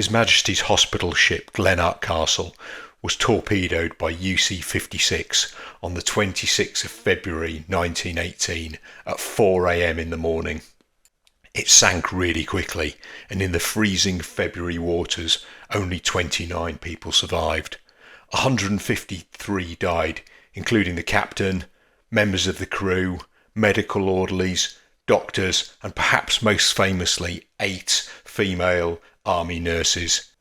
His Majesty's hospital ship Glenart Castle was torpedoed by UC-56 on the 26th of February 1918 at 4 a.m. in the morning. It sank really quickly, and in the freezing February waters, only 29 people survived. 153 died, including the captain, members of the crew, medical orderlies, doctors, and perhaps most famously, 8 female army nurses.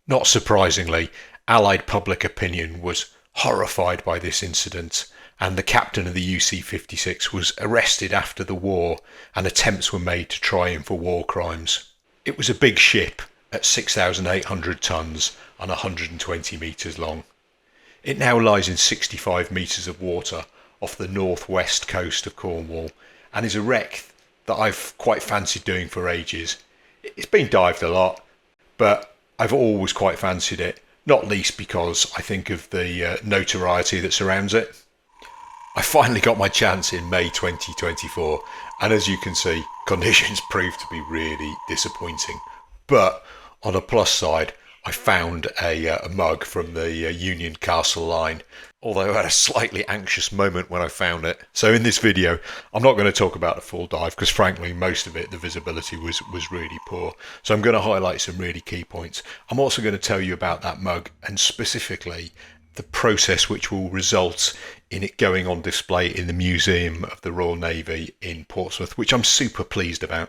Not surprisingly, Allied public opinion was horrified by this incident, and the captain of the UC-56 was arrested after the war, and attempts were made to try him for war crimes. It was a big ship at 6,800 tons and 120 metres long. It now lies in 65 metres of water off the northwest coast of Cornwall, and is a wreck that I've quite fancied doing for ages. It's been dived a lot, but I've always quite fancied it, not least because I think of the notoriety that surrounds it. I finally got my chance in May 2024, and as you can see, conditions proved to be really disappointing. But on a plus side, I found a mug from the Union Castle line, although I had a slightly anxious moment when I found it. So in this video, I'm not going to talk about the full dive because frankly, most of it, the visibility was really poor. So I'm going to highlight some really key points. I'm also going to tell you about that mug and specifically the process which will result in it going on display in the Museum of the Royal Navy in Portsmouth, which I'm super pleased about.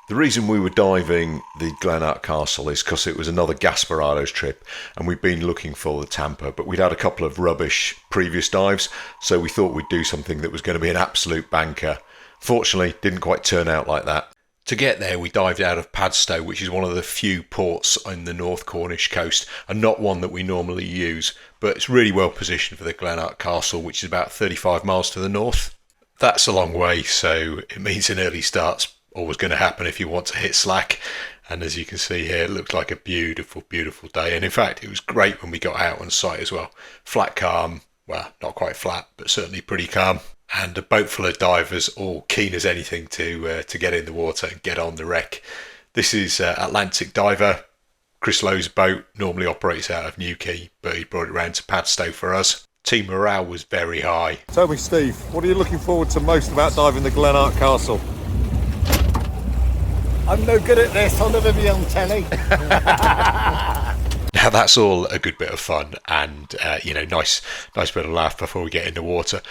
The reason we were diving the Glenart Castle is because it was another Gasparados trip and we'd been looking for the Tampa, but we'd had a couple of rubbish previous dives, so we thought we'd do something that was going to be an absolute banker. Fortunately, didn't quite turn out like that. To get there, we dived out of Padstow, which is one of the few ports on the North Cornish coast and not one that we normally use, but it's really well positioned for the Glenart Castle, which is about 35 miles to the north. That's a long way, so it means an early start's always going to happen if you want to hit slack. And as you can see here, it looked like a beautiful, beautiful day. And in fact, it was great when we got out on site as well. Flat calm, well, not quite flat, but certainly pretty calm. And a boat full of divers, all keen as anything to get in the water and get on the wreck. This is Atlantic Diver. Chris Lowe's boat normally operates out of Newquay, but he brought it round to Padstow for us. Team morale was very high. Tell me, Steve, what are you looking forward to most about diving the Glenart Castle? I'm no good at this, I'll never be on telly. Now that's all a good bit of fun and nice bit of laugh before we get in the water.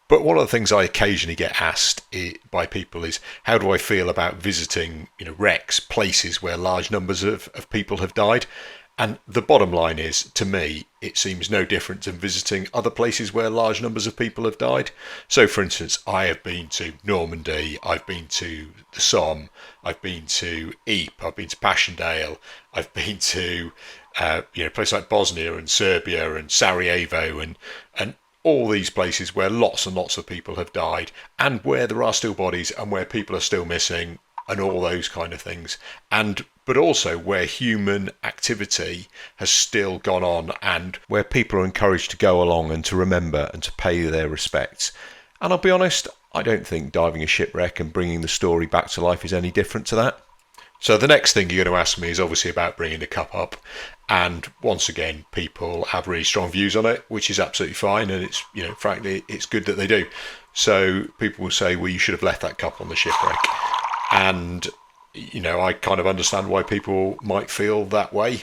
But one of the things I occasionally get asked by people is, how do I feel about visiting wrecks, places where large numbers of people have died? And the bottom line is, to me, it seems no different than visiting other places where large numbers of people have died. So, for instance, I have been to Normandy, I've been to the Somme, I've been to Ypres, I've been to Passchendaele, I've been to places like Bosnia and Serbia and Sarajevo and all these places where lots and lots of people have died and where there are still bodies and where people are still missing and all those kind of things. But also where human activity has still gone on and where people are encouraged to go along and to remember and to pay their respects. And I'll be honest, I don't think diving a shipwreck and bringing the story back to life is any different to that. So the next thing you're going to ask me is obviously about bringing the cup up. And once again, people have really strong views on it, which is absolutely fine. And it's, frankly, it's good that they do. So people will say, well, you should have left that cup on the shipwreck. And I kind of understand why people might feel that way.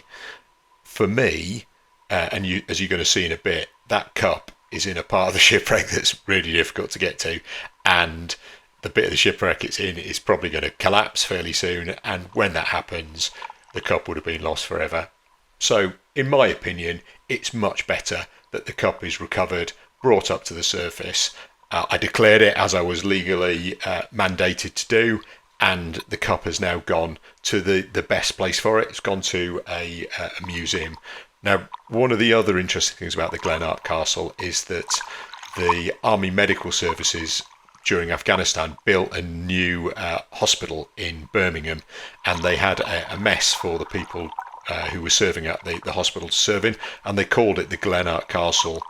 For me, as you're going to see in a bit, that cup is in a part of the shipwreck that's really difficult to get to. And the bit of the shipwreck it's in is probably going to collapse fairly soon. And when that happens, the cup would have been lost forever. So, in my opinion, it's much better that the cup is recovered, brought up to the surface. I declared it as I was legally mandated to do. And the cup has now gone to the best place for it. It's gone to a museum. Now, one of the other interesting things about the Glenart Castle is that the Army Medical Services during Afghanistan built a new hospital in Birmingham, and they had a mess for the people who were serving at the hospital to serve in, and they called it the Glenart Castle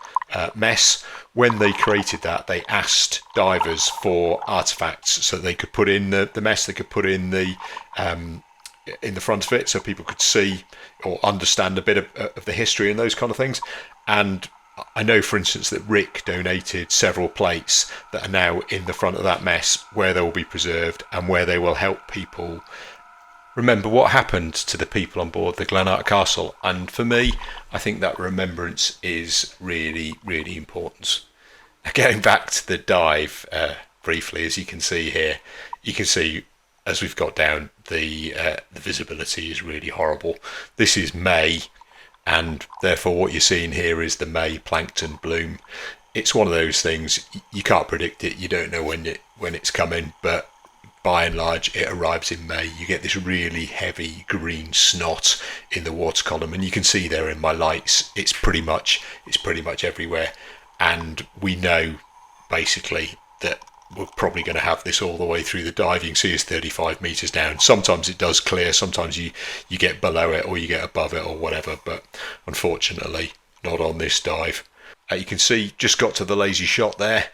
mess. When they created that, they asked divers for artifacts so they could put in the mess, they could put in the in the front of it so people could see or understand a bit of the history and those kind of things. And I know, for instance, that Rick donated several plates that are now in the front of that mess, where they will be preserved and where they will help people remember what happened to the people on board the Glenart Castle. And for me, I think that remembrance is really, really important. Going back to the dive briefly, as you can see here, you can see as we've got down, the visibility is really horrible. This is May, and therefore what you're seeing here is the May plankton bloom. It's one of those things, you can't predict it, you don't know when it's coming, but by and large it arrives in May. You get this really heavy green snot in the water column, and you can see there in my lights it's pretty much everywhere. And we know basically that we're probably going to have this all the way through the dive. You can see it's 35 meters down. Sometimes it does clear, sometimes you get below it or you get above it or whatever, but unfortunately not on this dive. You can see just got to the lazy shot there,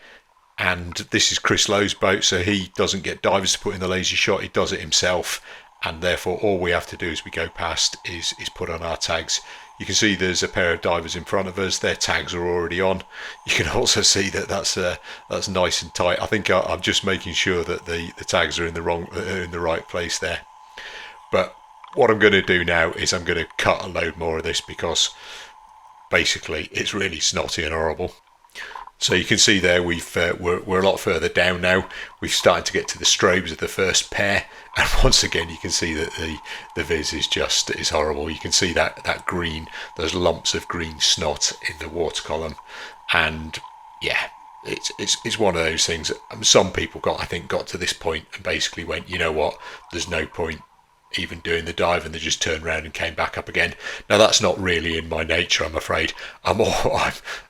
and this is Chris Lowe's boat, so he doesn't get divers to put in the lazy shot, he does it himself, and therefore all we have to do as we go past is put on our tags. You can see there's a pair of divers in front of us, their tags are already on. You can also see that that's nice and tight. I think I'm just making sure that the tags are in the right place there. But what I'm going to do now is I'm going to cut a load more of this, because basically it's really snotty and horrible. So you can see there we're a lot further down now. We've started to get to the Strobes of the first pair, and once again you can see that the viz is horrible. You can see that green, those lumps of green snot in the water column, and yeah, it's one of those things that some people got to this point and basically went, you know what, there's no point even doing the dive, and they just turned around and came back up again. Now that's not really in my nature, I'm afraid.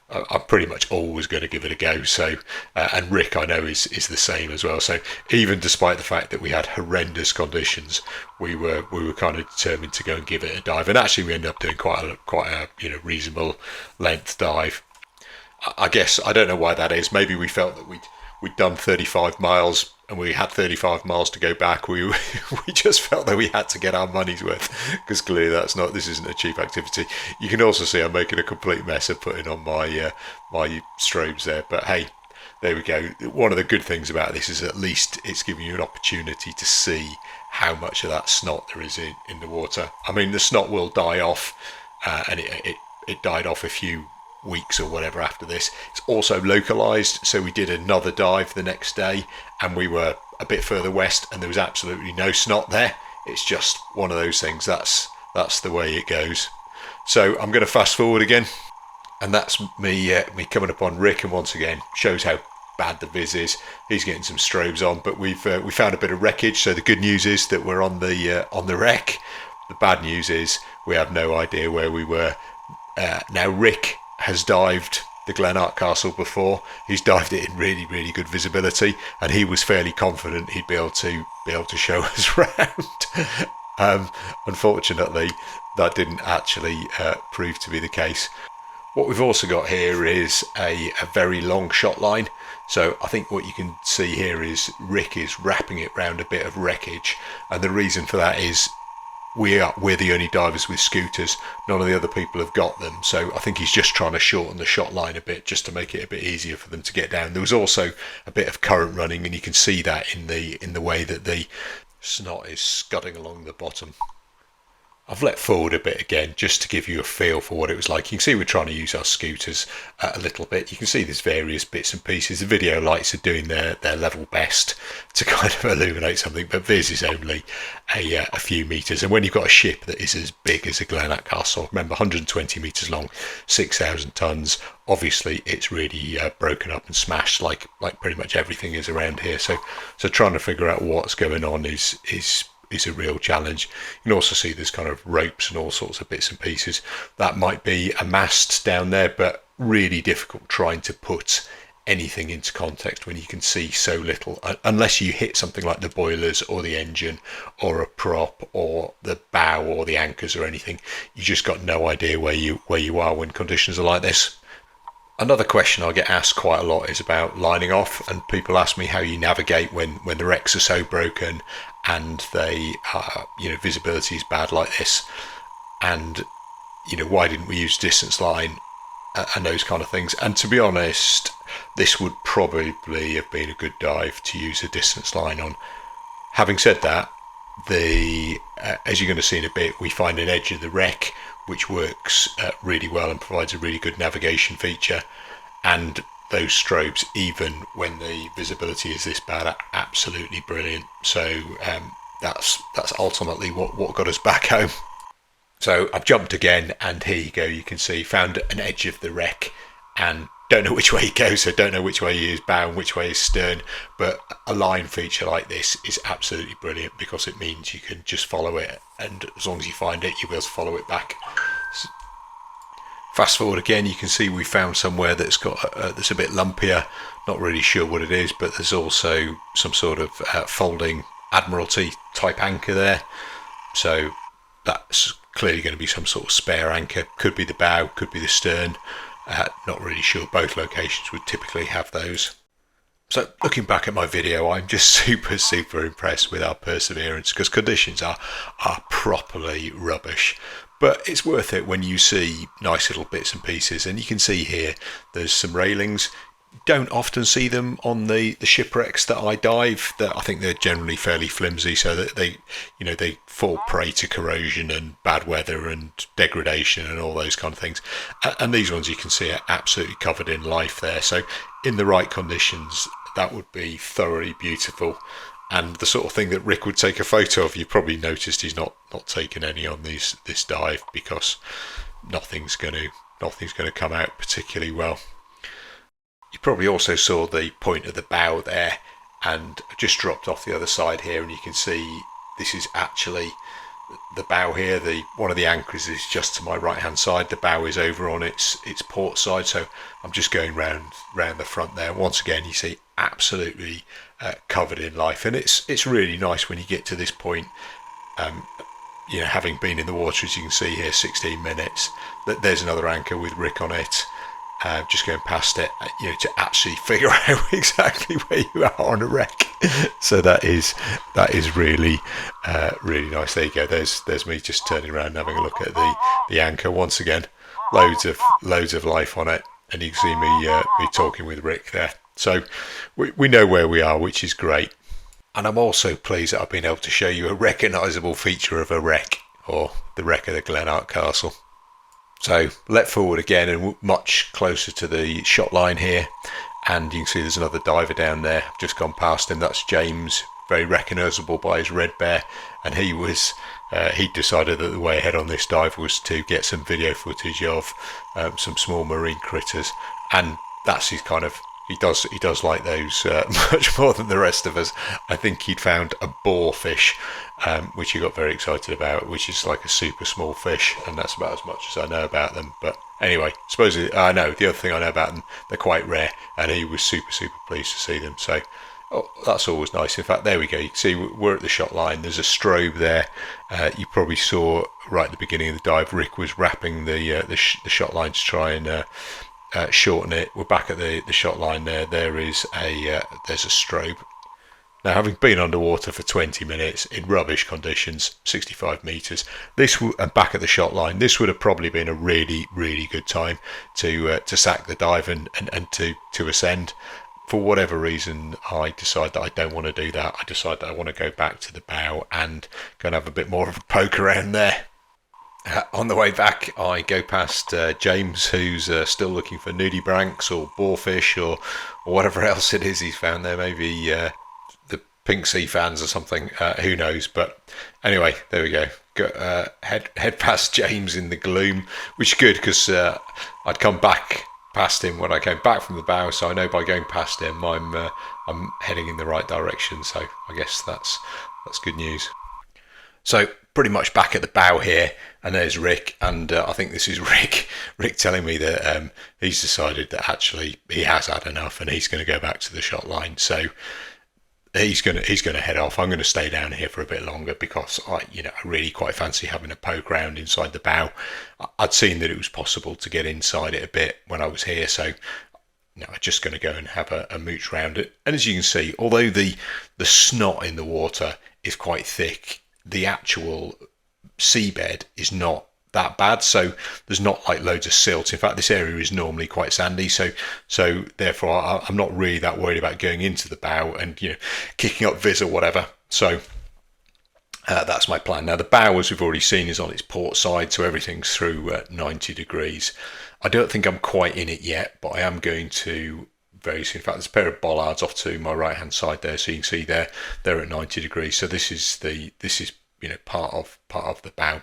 I'm pretty much always going to give it a go. So and Rick, I know, is the same as well. So even despite the fact that we had horrendous conditions, we were kind of determined to go and give it a dive. And actually we ended up doing quite a reasonable length dive. I guess I don't know why that is. Maybe we felt that we'd done 35 miles and we had 35 miles to go back. We just felt that we had to get our money's worth, because clearly this isn't a cheap activity. You can also see I'm making a complete mess of putting on my my strobes there, but hey, there we go. One of the good things about this is at least it's giving you an opportunity to see how much of that snot there is in the water. I mean, the snot will die off, and it died off a few weeks or whatever after this. It's also localized, so we did another dive the next day and we were a bit further west and there was absolutely no snot there. It's just one of those things, that's the way it goes. So I'm going to fast forward again, and that's me coming upon Rick, and once again shows how bad the viz is. He's getting some strobes on, but we found a bit of wreckage. So the good news is that we're on the wreck. The bad news is we have no idea where we were. Now Rick has dived the Glenart Castle before. He's dived it in really, really good visibility, and he was fairly confident he'd be able to show us around. Unfortunately, that didn't actually prove to be the case. What we've also got here is a very long shot line. So I think what you can see here is Rick is wrapping it round a bit of wreckage, and the reason for that is we're the only divers with scooters. None of the other people have got them, so I think he's just trying to shorten the shot line a bit, just to make it a bit easier for them to get down. There was also a bit of current running, and you can see that in the way that the snot is scudding along the bottom. I've let forward a bit again just to give you a feel for what it was like. You can see we're trying to use our scooters a little bit. You can see there's various bits and pieces. The video lights are doing their level best to kind of illuminate something, but this is only a few meters. And when you've got a ship that is as big as a Glenart Castle, remember 120 meters long, 6,000 tons, obviously it's really broken up and smashed like pretty much everything is around here. So trying to figure out what's going on is a real challenge. You can also see there's kind of ropes and all sorts of bits and pieces. That might be a mast down there, but really difficult trying to put anything into context when you can see so little, unless you hit something like the boilers or the engine or a prop or the bow or the anchors or anything. You just got no idea where you are when conditions are like this. Another question I get asked quite a lot is about lining off, and people ask me how you navigate when the wrecks are so broken and they visibility is bad like this, and why didn't we use distance line and those kind of things. And to be honest, this would probably have been a good dive to use a distance line on. Having said that, as you're going to see in a bit, we find an edge of the wreck which works really well and provides a really good navigation feature, and those strobes, even when the visibility is this bad, are absolutely brilliant. So that's ultimately what got us back home. So I've jumped again, and here you go. You can see, found an edge of the wreck, and don't know which way he goes, so don't know which way he is bow and which way is stern. But a line feature like this is absolutely brilliant, because it means you can just follow it, and as long as you find it, you'll be able to follow it back. Fast forward again, you can see we found somewhere that's got that's a bit lumpier. Not really sure what it is, but there's also some sort of folding Admiralty type anchor there. So that's clearly going to be some sort of spare anchor. Could be the bow, could be the stern. Not really sure. Both locations would typically have those. So looking back at my video, I'm just super impressed with our perseverance, because conditions are properly rubbish. But it's worth it when you see nice little bits and pieces. And you can see here there's some railings. Don't often see them on the shipwrecks that I dive. I think they're generally fairly flimsy, so that they fall prey to corrosion and bad weather and degradation and all those kind of things. And these ones you can see are absolutely covered in life there. So in the right conditions, that would be thoroughly beautiful, and the sort of thing that Rick would take a photo of. You probably noticed he's not taken any on this dive, because nothing's going to come out particularly well. You probably also saw the point of the bow there, and I just dropped off the other side here, and you can see this is actually the bow here. One of the anchors is just to my right hand side. The bow is over on its port side, so I'm just going round the front there. Once again, you see absolutely covered in life, and it's really nice when you get to this point. Having been in the water, as you can see here, 16 minutes. There's another anchor with Rick on it. Just going past it, to actually figure out exactly where you are on a wreck. So that is really nice. There you go. There's me just turning around and having a look at the anchor once again. Loads of life on it, and you can see me talking with Rick there. So we know where we are, which is great. And I'm also pleased that I've been able to show you a recognisable feature of a wreck, or the wreck of the Glenart Castle. So let forward again, and much closer to the shot line here, and you can see there's another diver down there. I've just gone past him. That's James, very recognisable by his red bear, and he decided that the way ahead on this dive was to get some video footage of some small marine critters, and that's his kind of. He does like those much more than the rest of us. I think he'd found a boarfish, which he got very excited about, which is like a super small fish, and that's about as much as I know about them. But anyway, supposedly, I know the other thing I know about them, they're quite rare, and he was super pleased to see them. So that's always nice. In fact, there we go. You can see we're at the shot line. There's a strobe there. You probably saw right at the beginning of the dive, Rick was wrapping the shot line to try and shorten it. We're back at the shot line there. There's a strobe. Now, having been underwater for 20 minutes in rubbish conditions, 65 metres, and back at the shot line, this would have probably been a really good time to sack the dive and to ascend. For whatever reason, I decide that I don't want to do that. I decide that I want to go back to the bow and go and have a bit more of a poke around there. On the way back, I go past James, who's still looking for nudibranchs or boarfish or whatever else it is he's found there. Maybe the pink sea fans or something. Who knows? But anyway, there we go. Head past James in the gloom, which is good, because I'd come back past him when I came back from the bow, so I know by going past him I'm heading in the right direction. So I guess that's good news. So pretty much back at the bow here, and there's Rick, and I think this is Rick telling me that he's decided that actually he has had enough and he's going to go back to the shot line. So he's going to head off. I'm going to stay down here for a bit longer, because I really quite fancy having a poke round inside the bow. I'd seen that it was possible to get inside it a bit when I was here, so I'm just going to go and have a mooch round it. And as you can see, although the snot in the water is quite thick. The actual seabed is not that bad, so there's not like loads of silt. In fact, this area is normally quite sandy, so therefore I'm not really that worried about going into the bow and kicking up vis or whatever. So that's my plan. Now the bow, as we've already seen, is on its port side, so everything's through 90 degrees. I don't think I'm quite in it yet, but I am going to very soon. In fact, there's a pair of bollards off to my right hand side there, so you can see they're at 90 degrees. So this is part of the bow.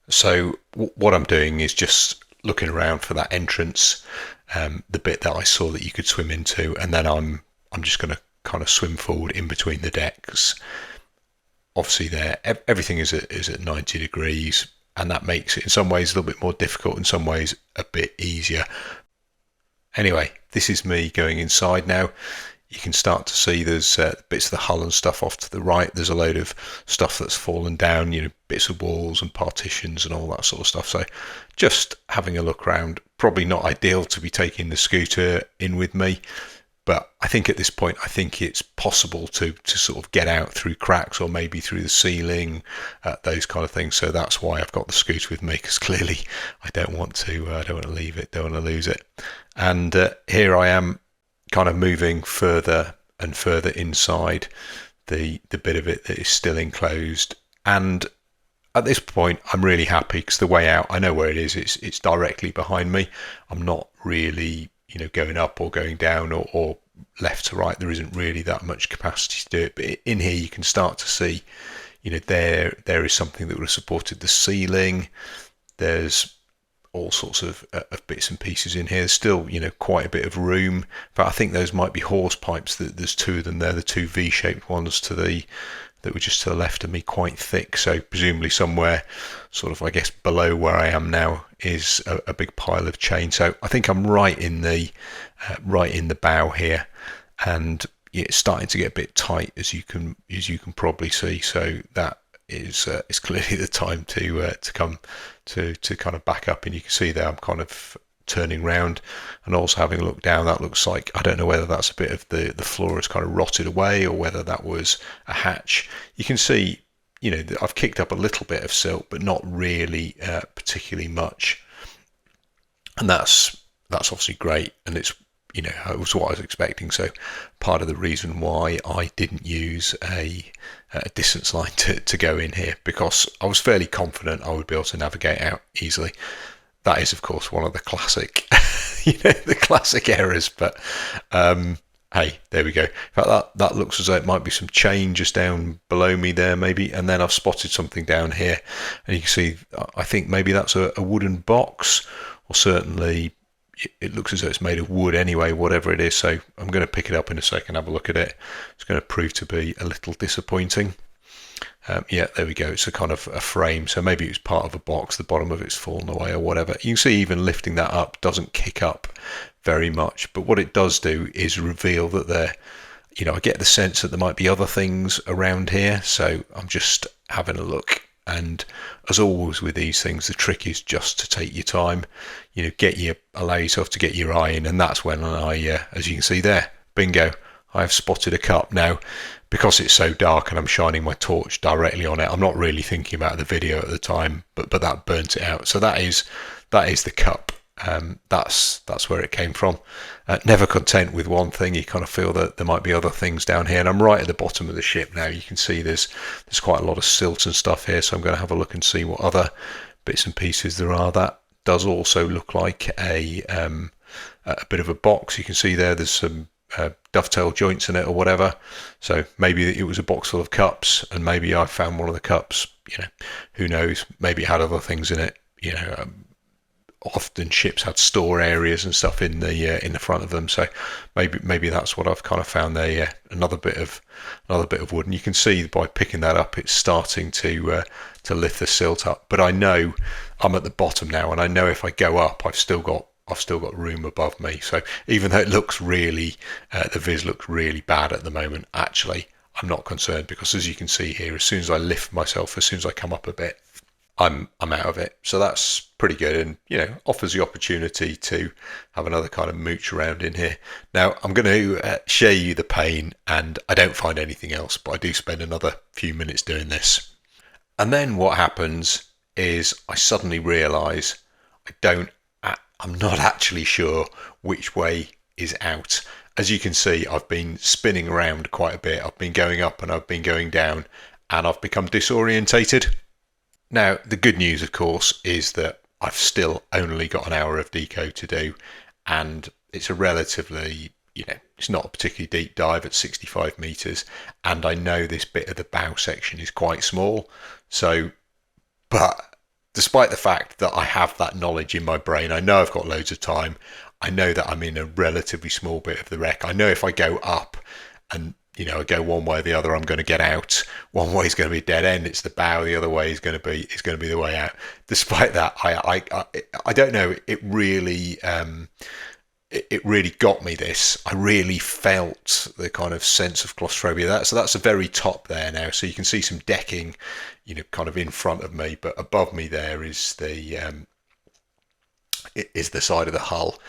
So what I'm doing is just looking around for that entrance, the bit that I saw that you could swim into, and then I'm just going to kind of swim forward in between the decks. Obviously there, everything is at 90 degrees, and that makes it in some ways a little bit more difficult, in some ways a bit easier. Anyway, this is me going inside now. You can start to see there's bits of the hull and stuff off to the right. There's a load of stuff that's fallen down, bits of walls and partitions and all that sort of stuff. So just having a look around. Probably not ideal to be taking the scooter in with me, but I think at this point, I think it's possible to sort of get out through cracks or maybe through the ceiling, those kind of things. So that's why I've got the scooter with me, because clearly I don't want to leave it, don't want to lose it. And here I am, kind of moving further and further inside the bit of it that is still enclosed. And at this point, I'm really happy because the way out, I know where it is. It's directly behind me. I'm not really going up or going down or left to right. There isn't really that much capacity to do it. But in here, you can start to see, there is something that would have supported the ceiling. There's all sorts of bits and pieces in here. There's still, quite a bit of room. But I think those might be hawse pipes. There's two of them there, the two V-shaped ones that were just to the left of me, quite thick. So presumably somewhere sort of, I guess, below where I am now is a big pile of chain. So I think I'm right in the bow here, and it's starting to get a bit tight, as you can probably see. So that is clearly the time to come to kind of back up, and you can see there I'm kind of turning round and also having a look down. That looks like, I don't know whether that's a bit of the floor has kind of rotted away or whether that was a hatch. You can see, I've kicked up a little bit of silt, but not really particularly much, and that's obviously great, and it was what I was expecting. So part of the reason why I didn't use a distance line to go in here, because I was fairly confident I would be able to navigate out easily. That is, of course, one of the classic, the classic errors. But hey, there we go. In fact, that looks as though it might be some chain just down below me there, maybe. And then I've spotted something down here, and you can see, I think maybe that's a wooden box, or certainly it looks as though it's made of wood anyway, whatever it is. So I'm going to pick it up in a second, have a look at it. It's going to prove to be a little disappointing. Yeah, there we go. It's a kind of a frame, so maybe it was part of a box, the bottom of it's fallen away or whatever. You can see even lifting that up doesn't kick up very much, but what it does do is reveal that there, I get the sense that there might be other things around here, so I'm just having a look. And as always with these things, the trick is just to take your time, allow yourself to get your eye in, and that's when as you can see there, bingo, I've spotted a cup. Now, because it's so dark and I'm shining my torch directly on it, I'm not really thinking about the video at the time, but that burnt it out. So that is the cup. That's where it came from. Never content with one thing, you kind of feel that there might be other things down here, and I'm right at the bottom of the ship now. You can see there's quite a lot of silt and stuff here, so I'm going to have a look and see what other bits and pieces there are. That does also look like a bit of a box. You can see there's some dovetail joints in it or whatever, so maybe it was a box full of cups, and maybe I found one of the cups, who knows, maybe it had other things in it. Often ships had store areas and stuff in the front of them, so maybe that's what I've kind of found there. Another bit of wood, and you can see by picking that up it's starting to lift the silt up. But I know I'm at the bottom now, and I know if I go up I've still got room above me. So even though it looks really, the viz looks really bad at the moment, actually I'm not concerned, because as you can see here, as soon as I lift myself, as soon as I come up a bit, I'm out of it. So that's pretty good, and offers the opportunity to have another kind of mooch around in here. Now I'm going to share you the pain, and I don't find anything else, but I do spend another few minutes doing this. And then what happens is I suddenly realise I'm not actually sure which way is out. As you can see, I've been spinning around quite a bit. I've been going up and I've been going down, and I've become disorientated. Now, the good news, of course, is that I've still only got an hour of deco to do, and it's a relatively, it's not a particularly deep dive at 65 metres, and I know this bit of the bow section is quite small. So, but despite the fact that I have that knowledge in my brain, I know I've got loads of time. I know that I'm in a relatively small bit of the wreck. I know if I go up and I go one way or the other, I'm going to get out. One way is going to be a dead end. It's the bow. The other way is going to be the way out. Despite that, I don't know. It really got me. This I really felt the kind of sense of claustrophobia. So that's the very top there now. So you can see some decking, kind of in front of me, but above me there is the side of the hull.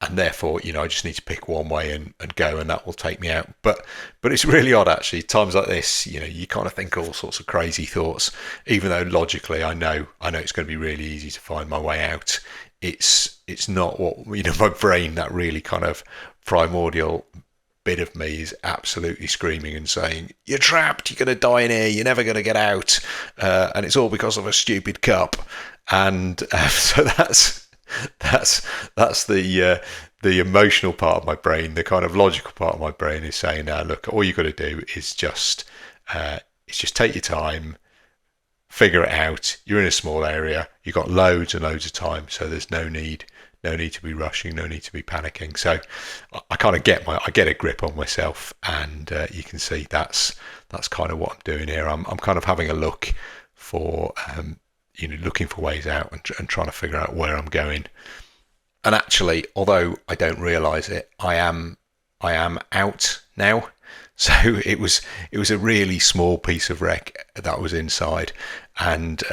And therefore, I just need to pick one way and go, and that will take me out. But it's really odd, actually. Times like this, you kind of think all sorts of crazy thoughts, even though logically I know it's going to be really easy to find my way out. It's not what, my brain, that really kind of primordial bit of me is absolutely screaming and saying, you're trapped, you're going to die in here, you're never going to get out. And it's all because of a stupid cup. And so that's the emotional part of my brain. The kind of logical part of my brain is saying, now look, all you got to do is just take your time, figure it out. You're in a small area, you've got loads and loads of time, so there's no need to be rushing, no need to be panicking. So I kind of get a grip on myself, and you can see that's kind of what I'm doing here. I'm kind of having a look for looking for ways out and trying to figure out where I'm going. And actually, although I don't realise it, I am out now. So it was a really small piece of wreck that was inside, and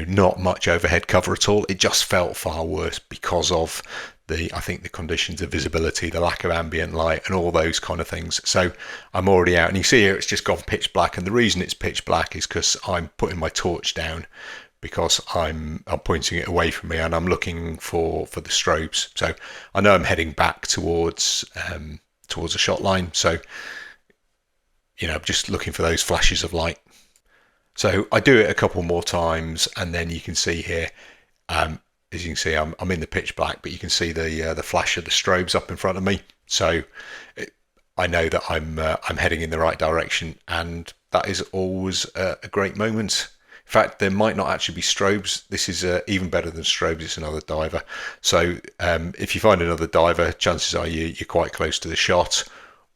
not much overhead cover at all. It just felt far worse because of the conditions of visibility, the lack of ambient light, and all those kind of things. So I'm already out, and you see here it's just gone pitch black. And the reason it's pitch black is because I'm putting my torch down, because I'm pointing it away from me, and I'm looking for the strobes. So I know I'm heading back towards a shot line. So I'm just looking for those flashes of light. So I do it a couple more times, and then you can see here, as you can see, I'm in the pitch black, but you can see the flash of the strobes up in front of me. So I know that I'm heading in the right direction, and that is always a great moment. In fact, there might not actually be strobes. This is even better than strobes. It's another diver. So if you find another diver, chances are you're quite close to the shot,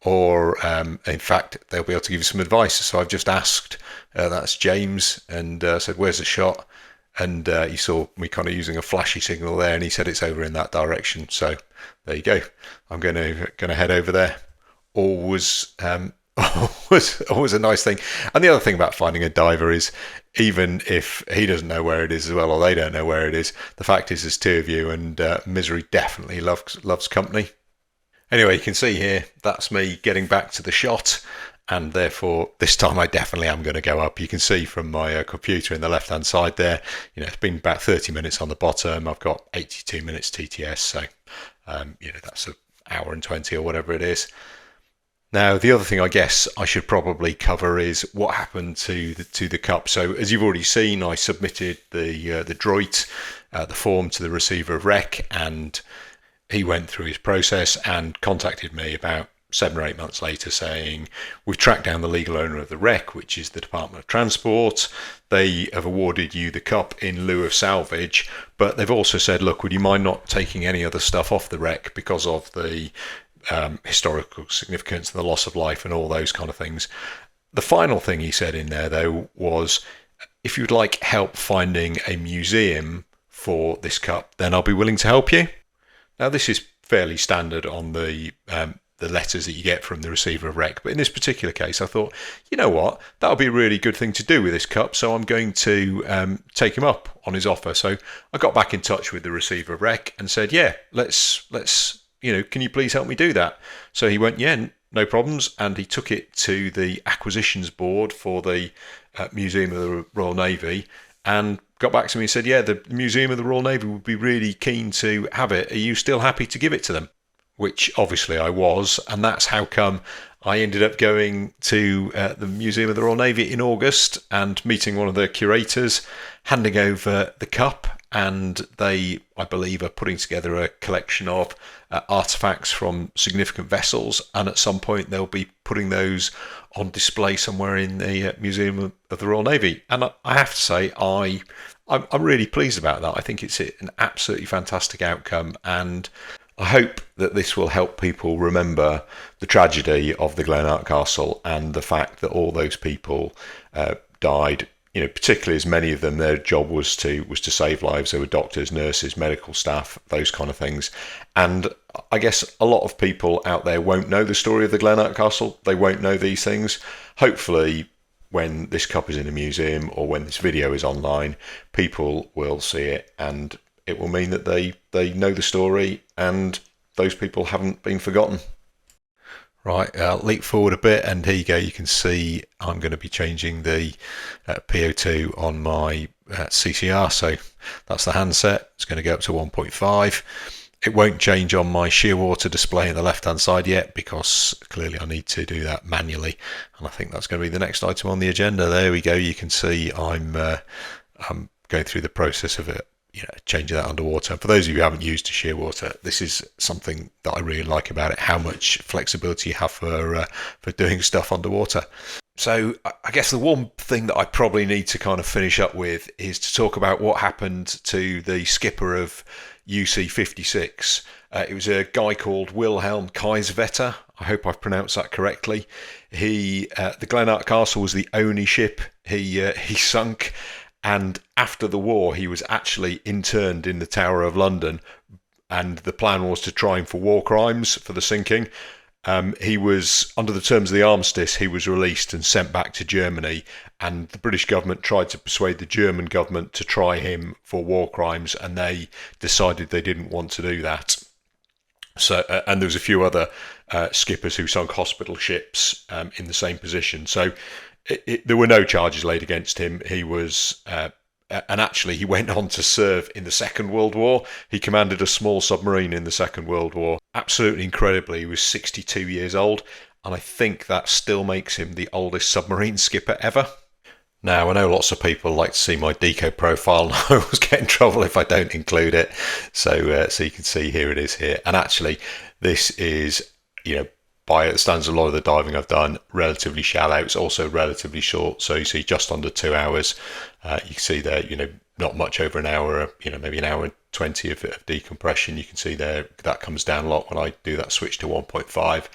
or in fact, they'll be able to give you some advice. So I've just asked, that's James, and said, where's the shot? And he saw me kind of using a flashy signal there, and he said it's over in that direction. So there you go. I'm going to head over there. Always a nice thing. And the other thing about finding a diver is, even if he doesn't know where it is as well, or they don't know where it is, the fact is there's two of you, and misery definitely loves company. Anyway, you can see here, that's me getting back to the shot, and therefore this time I definitely am going to go up. You can see from my computer in the left hand side there, it's been about 30 minutes on the bottom. I've got 82 minutes TTS, so that's an hour and 20 or whatever it is. Now, the other thing I guess I should probably cover is what happened to the cup. So, as you've already seen, I submitted the droit, the form, to the receiver of rec, and he went through his process and contacted me about 7 or 8 months later saying, we've tracked down the legal owner of the wreck, which is the Department of Transport. They have awarded you the cup in lieu of salvage, but they've also said, look, would you mind not taking any other stuff off the wreck because of the historical significance and the loss of life and all those kind of things. The final thing he said in there, though, was, if you'd like help finding a museum for this cup, then I'll be willing to help you. Now, this is fairly standard on the the letters that you get from the receiver of rec. But in this particular case, I thought, you know what, that would be a really good thing to do with this cup. So I'm going to take him up on his offer. So I got back in touch with the receiver of rec and said, yeah, let's can you please help me do that? So he went, yeah, no problems. And he took it to the acquisitions board for the Museum of the Royal Navy and got back to me and said, yeah, the Museum of the Royal Navy would be really keen to have it. Are you still happy to give it to them? Which obviously I was, and that's how come I ended up going to the Museum of the Royal Navy in August and meeting one of the curators, handing over the cup, and they, I believe, are putting together a collection of artefacts from significant vessels, and at some point they'll be putting those on display somewhere in the Museum of the Royal Navy. And I have to say, I'm really pleased about that. I think it's an absolutely fantastic outcome, and I hope that this will help people remember the tragedy of the Glenart Castle and the fact that all those people died. Particularly as many of them, their job was to save lives. They were doctors, nurses, medical staff, those kind of things. And I guess a lot of people out there won't know the story of the Glenart Castle. They won't know these things. Hopefully, when this cup is in a museum or when this video is online, people will see it, and it will mean that they know the story and those people haven't been forgotten. Right, leap forward a bit, and here you go. You can see I'm going to be changing the PO2 on my CCR. So that's the handset. It's going to go up to 1.5. It won't change on my Shearwater display on the left-hand side yet, because clearly I need to do that manually. And I think that's going to be the next item on the agenda. There we go. You can see I'm going through the process of it. Changing that underwater. For those of you who haven't used a Shearwater, this is something that I really like about it, how much flexibility you have for doing stuff underwater. So I guess the one thing that I probably need to kind of finish up with is to talk about what happened to the skipper of UC-56. It was a guy called Wilhelm Kaiserwetter. I hope I've pronounced that correctly. The Glenart Castle was the only ship he sunk. And after the war, he was actually interned in the Tower of London, and the plan was to try him for war crimes for the sinking. He was, under the terms of the armistice, he was released and sent back to Germany, and the British government tried to persuade the German government to try him for war crimes, and they decided they didn't want to do that. So, and there was a few other skippers who sunk hospital ships in the same position. So there were no charges laid against him. He was, and actually he went on to serve in the Second World War. He commanded a small submarine in the Second World War. Absolutely incredibly, he was 62 years old, and I think that still makes him the oldest submarine skipper ever. Now, I know lots of people like to see my deco profile, and I always get in trouble if I don't include it. So you can see here it is here. And actually, this is, by the standards of a lot of the diving I've done, relatively shallow. It's also relatively short. So you see just under 2 hours. You can see there, not much over an hour, maybe an hour and 20 of decompression. You can see there that comes down a lot when I do that switch to 1.5.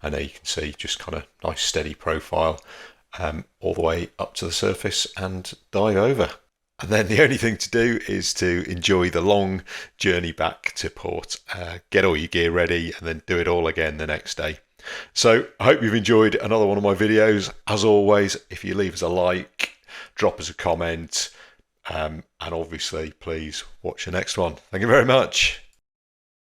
And there you can see just kind of nice steady profile all the way up to the surface and dive over. And then the only thing to do is to enjoy the long journey back to port, get all your gear ready, and then do it all again the next day. So I hope you've enjoyed another one of my videos. As always, if you leave us a like, drop us a comment, and obviously please watch the next one. Thank you very much.